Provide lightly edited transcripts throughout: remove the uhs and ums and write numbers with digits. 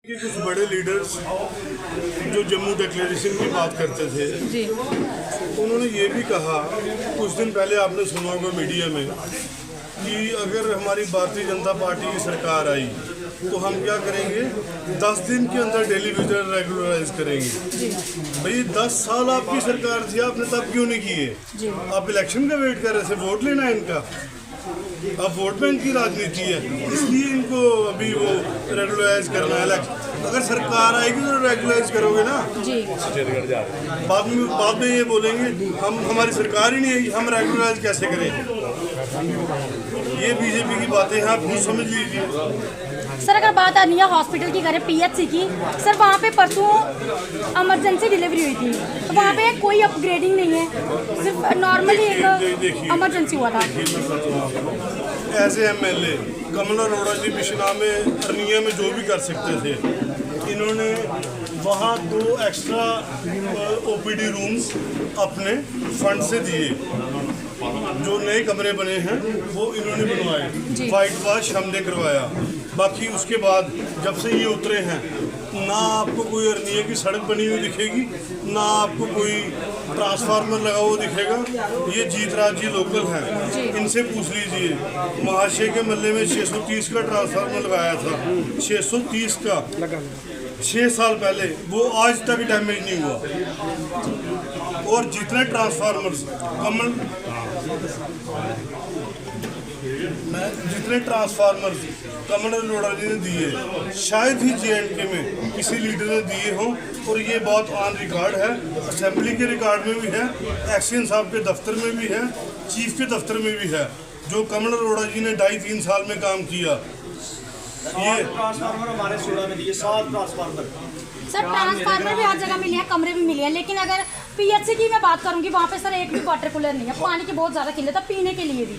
कि कुछ बड़े लीडर्स जो जम्मू डिक्लेरेशन की बात करते थे जी, उन्होंने ये भी कहा कुछ दिन पहले, आपने सुना होगा मीडिया में, कि अगर हमारी भारतीय जनता पार्टी की सरकार आई तो हम क्या करेंगे, 10 दिन के अंदर डेली विजिटर रेगुलराइज करेंगे। भाई 10 साल आपकी सरकार थी, आपने तब क्यों नहीं किए? आप इलेक्शन का वेट कर रहे थे, वोट लेना है इनका। अब वोट बैंक की राजनीति है, इसलिए इनको अभी वो रेगुलराइज करना है। अगर सरकार आएगी तो रेगुलराइज करोगे ना जी। बाद में ये बोलेंगे हम हमारी सरकार ही नहीं आई, हम रेगुलराइज कैसे करें? ये बीजेपी की बातें हैं, आप खुद समझ लीजिए। सर अगर बात अनिया हॉस्पिटल की करें, पीएचसी की, सर वहाँ पे परसों इमरजेंसी डिलीवरी हुई थी, तो वहाँ पे कोई अपग्रेडिंग नहीं है, सिर्फ नॉर्मली एक इमरजेंसी हुआ था। एज एमएलए कमल अरोड़ा जी बिशना में, अरनिया में जो भी कर सकते थे, इन्होंने वहाँ 2 एक्स्ट्रा ओपीडी रूम्स अपने फंड से दिए। जो नए कमरे बने हैं वो इन्होंने बनवाए, वाइट वॉश हमने करवाया। बाकी उसके बाद जब से ये उतरे हैं, ना आपको कोई अरनिया की सड़क बनी हुई दिखेगी, ना आपको कोई ट्रांसफार्मर लगा हुआ दिखेगा। ये जीतराज जी लोकल हैं, इनसे पूछ लीजिए। महाशय के मल्ले में 630 का ट्रांसफार्मर लगाया था, 630 का 6 साल पहले, वो आज तक डैमेज नहीं हुआ। और जितने ट्रांसफार्मर्स कमल अरोड़ा जी ने दिए, शायद ही JNK में किसी लीडर ने दिए हों। और ये बात ऑन रिकॉर्ड है, असेंबली के रिकॉर्ड में भी है, एक्शन साहब के दफ्तर में भी है, चीफ के दफ्तर में भी है। जो कमल अरोड़ा जी ने 2.5-3 साल में काम किया, ये ट्रांसफार्मर हमारे सोडा में दिए, 7 ट्रांसफार्मर। सर ट्रांसफार्मर भी हर जगह मिले हैं, कमरे भी मिले हैं, लेकिन अगर पीएचसी की मैं बात करूंगी, वहाँ पे सर एक भी वाटर कूलर नहीं है, पानी की बहुत ज़्यादा किल्लत है पीने के लिए भी।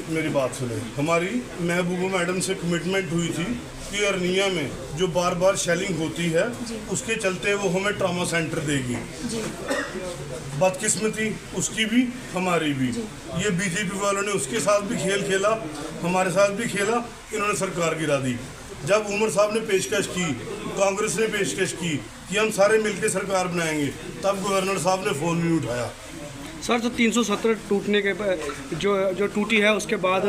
मेरी बात सुने, हमारी महबूबा मैडम से कमिटमेंट हुई थी कि अरनिया में जो बार बार शेलिंग होती है, उसके चलते वो हमें ट्रॉमा सेंटर देगी। बदकिस्मती उसकी भी हमारी भी। ये बीजेपी वालों ने उसके साथ भी खेल खेला, हमारे साथ भी खेला, इन्होंने सरकार गिरा दी। जब उमर साहब ने पेशकश की, कांग्रेस ने पेशकश की कि हम सारे मिलकर सरकार बनाएंगे, तब गवर्नर साहब ने फ़ोन नहीं उठाया। सर तो 370 टूटने के जो टूटी है, उसके बाद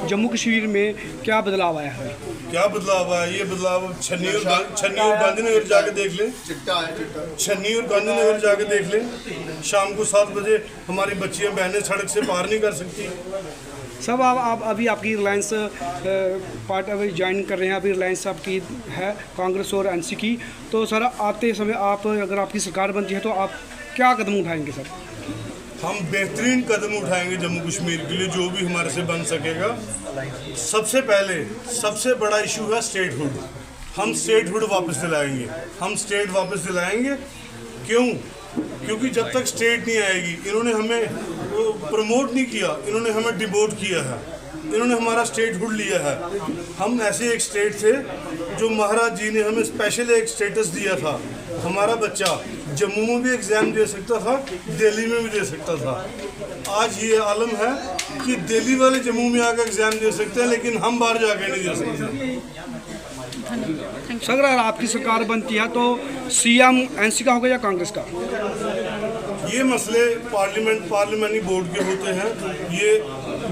जम्मू कश्मीर में क्या बदलाव आया है? क्या बदलाव आया? ये बदलाव छन्नी और गांधीनगर जाके देख लें, छन्नी और गांधीनगर जाके देख लें। शाम को 7 बजे हमारी बच्चियां बहनें सड़क से पार नहीं कर सकती। सब आप अभी आपकी रिलायंस पार्टी अभी ज्वाइन कर रहे हैं, अभी रिलायंस आपकी है कांग्रेस और NC की, तो सर आते समय आप अगर आपकी सरकार बनती है तो आप क्या कदम उठाएंगे? सर हम बेहतरीन कदम उठाएंगे जम्मू कश्मीर के लिए, जो भी हमारे से बन सकेगा। सबसे पहले सबसे बड़ा इशू है स्टेटहुड। हम स्टेटहुड वापस दिलाएंगे, हम स्टेट वापस दिलाएंगे। क्यों? क्योंकि जब तक स्टेट नहीं आएगी, इन्होंने हमें प्रमोट नहीं किया, इन्होंने हमें डिमोट किया है, इन्होंने हमारा स्टेटहुड लिया है। हम ऐसे एक स्टेट थे जो महाराज जी ने हमें स्पेशल एक स्टेटस दिया था। हमारा बच्चा जम्मू में भी एग्ज़ाम दे सकता था, दिल्ली में भी दे सकता था। आज ये आलम है कि दिल्ली वाले जम्मू में आकर एग्ज़ाम दे सकते हैं, लेकिन हम बाहर जाके नहीं दे सकते। सर अगर आपकी सरकार बनती है तो CM NC का होगा या कांग्रेस का? ये मसले पार्लियामेंट्री बोर्ड के होते हैं, ये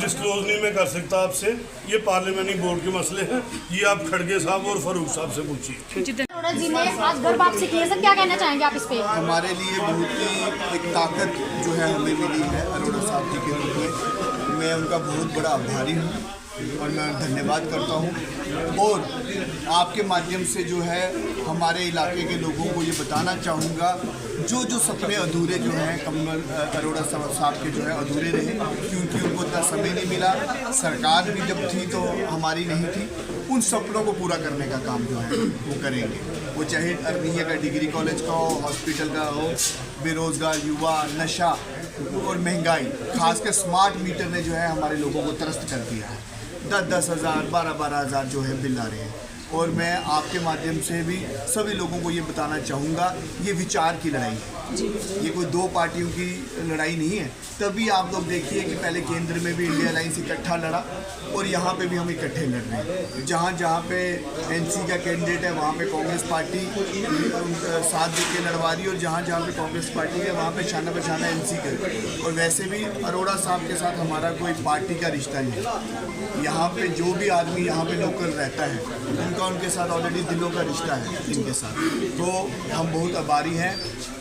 डिस्क्लोज नहीं मैं कर सकता आपसे। ये पार्लियामेंट्री बोर्ड के मसले हैं, ये आप खड़गे साहब और फारूक साहब से पूछिए। अरोड़ा जी ने आज घर वापसी की है, सर क्या कहना चाहेंगे आप इस पे? हमारे लिए बहुत ही एक ताकत जो है हमें मिली है अरोड़ा साहब जी के रूप में। मैं उनका बहुत बड़ा आभारी हूँ और मैं धन्यवाद करता हूँ। और आपके माध्यम से जो है हमारे इलाके के लोगों को ये बताना चाहूँगा, जो सपने अधूरे जो हैं कमल अरोड़ा साहब के जो है अधूरे रहे, क्योंकि उनको इतना समय नहीं मिला। सरकार भी जब थी तो हमारी नहीं थी। उन सपनों को पूरा करने का काम जो है वो करेंगे, वो चाहे अरनिया का डिग्री कॉलेज का हो, हॉस्पिटल का हो, बेरोज़गार युवा, नशा और महंगाई, खासकर स्मार्ट मीटर ने जो है हमारे लोगों को त्रस्त कर दिया है। 10-10 हज़ार 12-12 हज़ार जो है बिल आ रहे हैं। और मैं आपके माध्यम से भी सभी लोगों को ये बताना चाहूँगा, ये विचार की लड़ाई है, ये कोई दो पार्टियों की लड़ाई नहीं है। तभी आप लोग देखिए कि पहले केंद्र में भी इंडिया अलायंस इकट्ठा लड़ा और यहाँ पे भी हम इकट्ठे लड़ रहे हैं। जहाँ जहाँ पे एनसी का कैंडिडेट है वहाँ पे कांग्रेस पार्टी साथ दे के लड़वा रही है, और जहाँ जहाँ पे कांग्रेस पार्टी है वहाँ पे छाना बछाना एनसी कर। और वैसे भी अरोड़ा साहब के साथ हमारा कोई पार्टी का रिश्ता नहीं है। यहाँ पे जो भी आदमी यहाँ पे लोकल रहता है उनके साथ ऑलरेडी दिलों का रिश्ता है इनके साथ, तो हम बहुत आभारी हैं।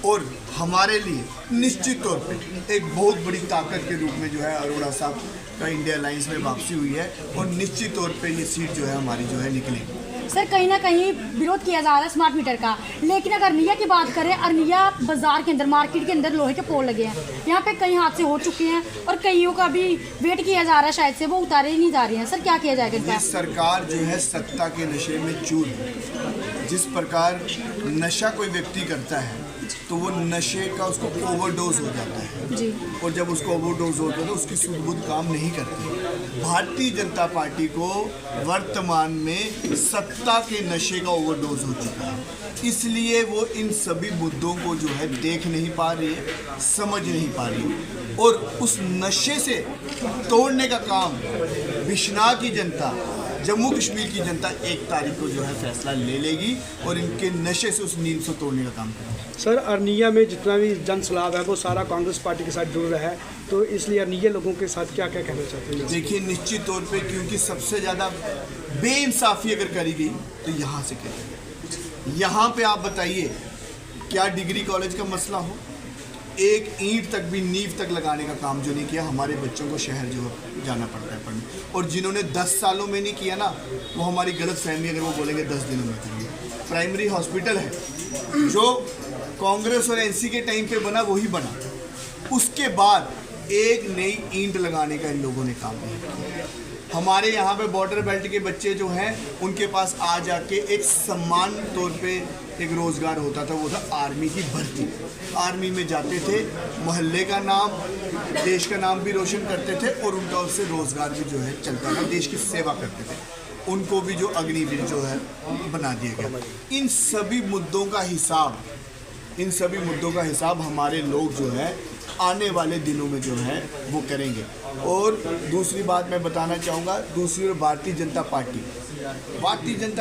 और हमारे लिए निश्चित तौर पे एक बहुत बड़ी ताकत के रूप में जो है अरोड़ा साहब का इंडिया अलायंस में वापसी हुई है, और निश्चित तौर पे ये सीट जो है हमारी जो है निकलेगी। सर कहीं ना कहीं विरोध किया जा रहा है स्मार्ट मीटर का, लेकिन अगर अरनिया की बात करें, अरनिया बाजार के अंदर, मार्केट के अंदर लोहे के पोल लगे हैं, यहाँ पे कई हादसे हो चुके हैं और कईयों का भी वेट किया जा रहा है, शायद से वो उतारे ही नहीं जा रहे हैं। सर क्या किया जाएगा इनका? ये सरकार जो है सत्ता के नशे में चूर है। जिस प्रकार नशा कोई व्यक्ति करता है तो वो नशे का उसको ओवरडोज हो जाता है जी। और जब उसको ओवरडोज होता है तो उसकी सुध बुध काम नहीं करती। भारतीय जनता पार्टी को वर्तमान में सत्ता के नशे का ओवरडोज हो चुका है, इसलिए वो इन सभी मुद्दों को जो है देख नहीं पा रही है, समझ नहीं पा रही है, और उस नशे से तोड़ने का काम बिश्नाह की जनता, जम्मू कश्मीर की जनता 1 तारीख को जो है फैसला ले लेगी और इनके नशे से उस नींद से तोड़ने का काम करेगी। सर अरनिया में जितना भी जन सलाब है वो सारा कांग्रेस पार्टी के साथ जुड़ रहा है, तो इसलिए अरनिया लोगों के साथ क्या क्या कहना चाहते हैं? देखिए निश्चित तौर पे क्योंकि सबसे ज़्यादा बेइंसाफ़ी अगर करी गई तो यहाँ से करी गई। यहाँ पे आप बताइए क्या डिग्री कॉलेज का मसला हो, एक ईंट तक भी नींव तक लगाने का काम जो नहीं किया, हमारे बच्चों को शहर जो जाना पड़ता है पढ़ने, और जिन्होंने 10 सालों में नहीं किया ना, वो हमारी गलत फहमी अगर वो बोलेंगे 10 दिनों में करेंगे। प्राइमरी हॉस्पिटल है जो कांग्रेस और एनसी के टाइम पे बना वही बना, उसके बाद एक नई ईंट लगाने का इन लोगों ने काम नहीं किया। हमारे यहाँ पे बॉर्डर बेल्ट के बच्चे जो हैं उनके पास आ जाके एक सम्मान तौर पे एक रोज़गार होता था, वो था आर्मी की भर्ती। आर्मी में जाते थे, मोहल्ले का नाम, देश का नाम भी रोशन करते थे और उनका उससे रोज़गार भी जो है चलता था, देश की सेवा करते थे। उनको भी जो अग्निवीर जो है बना दिया गया। इन सभी मुद्दों का हिसाब हमारे लोग जो है आने वाले दिनों में जो है वो करेंगे। और दूसरी बात मैं बताना चाहूँगा, दूसरी ओर भारतीय जनता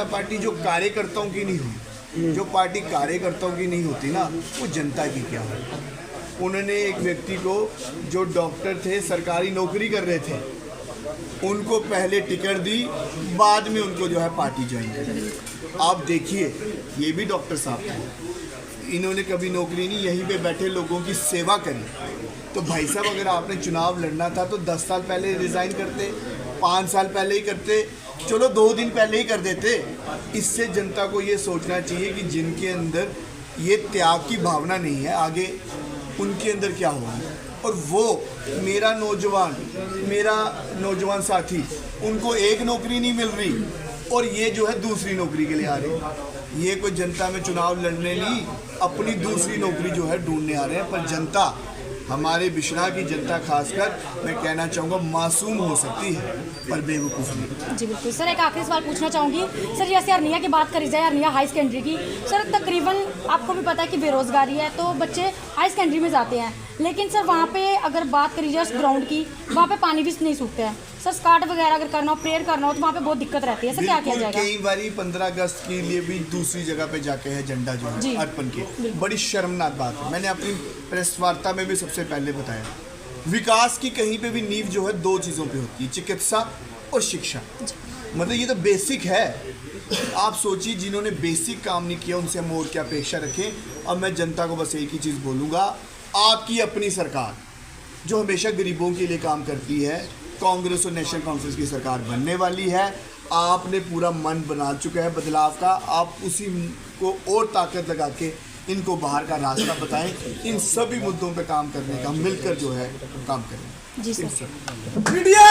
पार्टी जो कार्यकर्ताओं की नहीं हुई, जो पार्टी कार्यकर्ताओं की नहीं होती ना, वो जनता की क्या है। उन्होंने एक व्यक्ति को जो डॉक्टर थे, सरकारी नौकरी कर रहे थे, उनको पहले टिकट दी, बाद में उनको जो है पार्टी ज्वाइन करी। आप देखिए ये भी डॉक्टर साहब थे, इन्होंने कभी नौकरी नहीं, यहीं पे बैठे लोगों की सेवा करी। तो भाई साहब अगर आपने चुनाव लड़ना था तो 10 साल पहले रिज़ाइन करते, 5 साल पहले ही करते, चलो 2 दिन पहले ही कर देते। इससे जनता को ये सोचना चाहिए कि जिनके अंदर ये त्याग की भावना नहीं है, आगे उनके अंदर क्या होगा। और वो मेरा नौजवान साथी, उनको एक नौकरी नहीं मिल रही और ये जो है दूसरी नौकरी के लिए आ रहे। ये कोई जनता में चुनाव लड़ने नहीं, अपनी दूसरी नौकरी जो है ढूंढने आ रहे हैं। पर जनता, हमारे बिश्नाह की जनता खासकर मैं कहना चाहूँगा, मासूम हो सकती है पर बेवकूफ़ नहीं। जी बिल्कुल सर, एक आखिरी सवाल पूछना चाहूँगी सर, जैसे अरनिया की बात करी जाए, अरनिया हाई सेकेंडरी की, सर तकरीबन आपको भी पता है कि बेरोज़गारी है, तो बच्चे हाई सेकेंडरी में जाते हैं, लेकिन सर वहाँ पे अगर बात करी जाए ग्राउंड की, वहाँ पे पानी भी नहीं सूखता है सर। स्कार्ट वगैरह अगर करना हो, प्रेयर करना हो, तो वहाँ पे बहुत दिक्कत रहती है। सर क्या किया जाएगा? कई बारी 15 अगस्त के लिए भी दूसरी जगह पे जाके है झंडा जो है अर्पण की, बड़ी शर्मनाक बात है। मैंने अपनी प्रेस वार्ता में भी सबसे पहले बताया, विकास की कहीं पे भी नींव जो है 2 चीज़ों पे होती है, चिकित्सा और शिक्षा। मतलब ये तो बेसिक है। आप सोचिए जिन्होंने बेसिक काम नहीं किया उनसे हम और क्या अपेक्षा रखें। और मैं जनता को बस एक ही चीज़ बोलूँगा, आपकी अपनी सरकार जो हमेशा गरीबों के लिए काम करती है, कांग्रेस और नेशनल कॉन्फ्रेंस की सरकार बनने वाली है। आपने पूरा मन बना चुका है बदलाव का, आप उसी को और ताकत लगा के इनको बाहर का रास्ता बताएं। इन सभी मुद्दों पे काम करने का मिलकर जो है काम करें। जी सर। इंडिया